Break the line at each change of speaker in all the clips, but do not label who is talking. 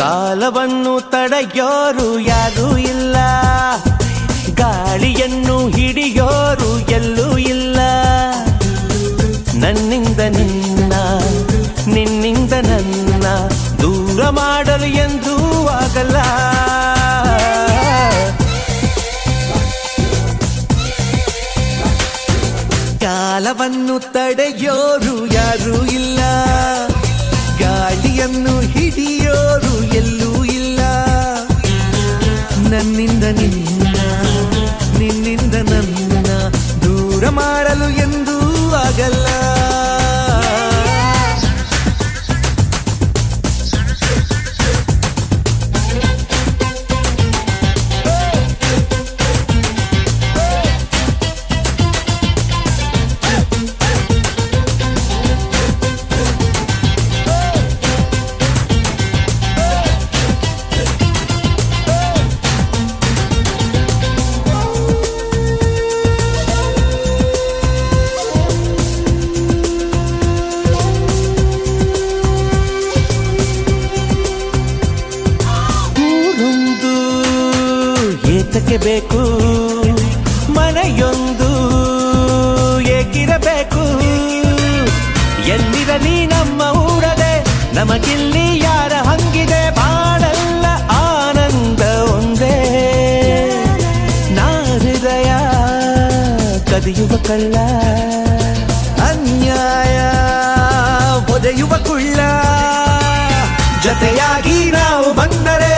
ಕಾಲವನ್ನು ತಡೆಯೋರು ಯಾರೂ ಇಲ್ಲ, ಗಾಳಿಯನ್ನು ಹಿಡಿಯೋರು ಎಲ್ಲೂ ಇಲ್ಲ. ನನ್ನಿಂದ ನಿನ್ನ, ನಿನ್ನಿಂದ ನನ್ನ ದೂರ ಮಾಡಲು ಎಂದೂ ಆಗಲ್ಲ. ಕಾಲವನ್ನು ತಡೆಯೋರು ಯಾರೂ ಇಲ್ಲ, ಗಾಳಿಯನ್ನು ಹಿಡಿಯೋರು ಎಲ್ಲೂ ಇಲ್ಲ. ನನ್ನಿಂದ ನಿನ್ನ, ನಿನ್ನಿಂದ ನನ್ನ ದೂರ ಮಾಡಲು ಎಂದೂ ಆಗಲ್ಲ. ಏತಕ್ಕೆ ಬೇಕು ಮನೆಯೊಂದು ಏಕಿರಬೇಕು, ಎಲ್ಲಿರಲಿ ನಮ್ಮ ಊರದೆ ನಮಗಿಲ್ಲಿ ಯಾರ ಹಂಗಿದೆ. ಬಾಳೆಲ್ಲ ಆನಂದ ಒಂದೇ, ನಾ ಹೃದಯ ಕದಿಯುವ ಕಳ್ಳ, ಅನ್ಯಾಯ ಒದೆಯುವ ಕುಳ್ಳ. ಜತೆಯಾಗಿ ನಾವು ಬಂದರೆ,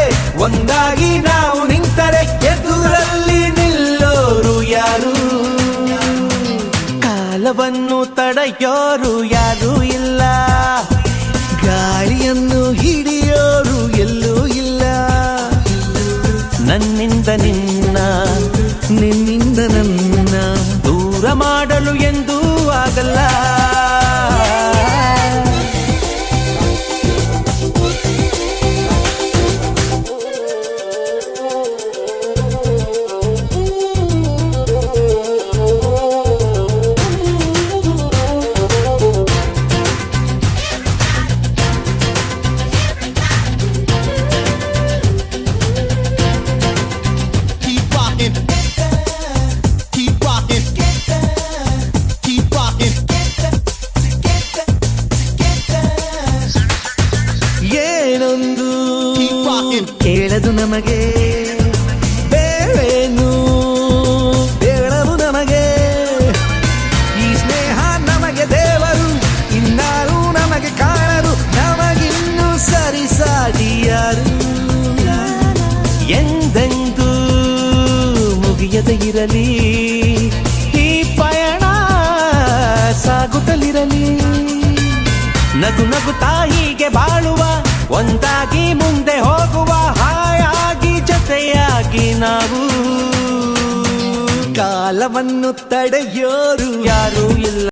ಒಂದಾಗಿ ನಾವು ನಿಂತರೆ, ಎದುರಲ್ಲಿ ನಿಲ್ಲೋರು ಯಾರು. ಕಾಲವನ್ನು ತಡೆಯೋರು ಯಾರೂ ಇಲ್ಲ, ಗಾಳಿಯನ್ನು ಹಿಡಿಯೋರು ಎಲ್ಲೂ ಇಲ್ಲ. ನನ್ನಿಂದ ನಿನ್ನ, ನಿನ್ನಿಂದ ನನ್ನ ದೂರ ಮಾಡಲು ಎಂದೂ ಆಗಲ್ಲ. ಏನೊಂದು ಕೇಳದು ನಮಗೆ, ಬೇರೇನು ಬೇಡವು ನಮಗೆ. ಈ ಸ್ನೇಹ ನಮಗೆ ದೇವರು, ಇನ್ನಾರು ನಮಗೆ ಕಾಣರು, ನಮಗಿನ್ನು ಸರಿಸಾಟಿ ಯಾರು. ಎಂದೆಂದೂ ಮುಗಿಯದೆ ಇರಲಿ ಈ ಪಯಣ, ಸಾಗುತ್ತಲಿರಲಿ. ನಗು ನಗುತ್ತಾ ಹೀಗೆ ಬಾಳುವ, ಒಂದಾಗಿ ಮುಂದೆ ಹೋಗುವ, ಹಾಯಾಗಿ ಜೊತೆಯಾಗಿ ನಾವು. ಕಾಲವನ್ನು ತಡೆಯೋರು ಯಾರೂ ಇಲ್ಲ.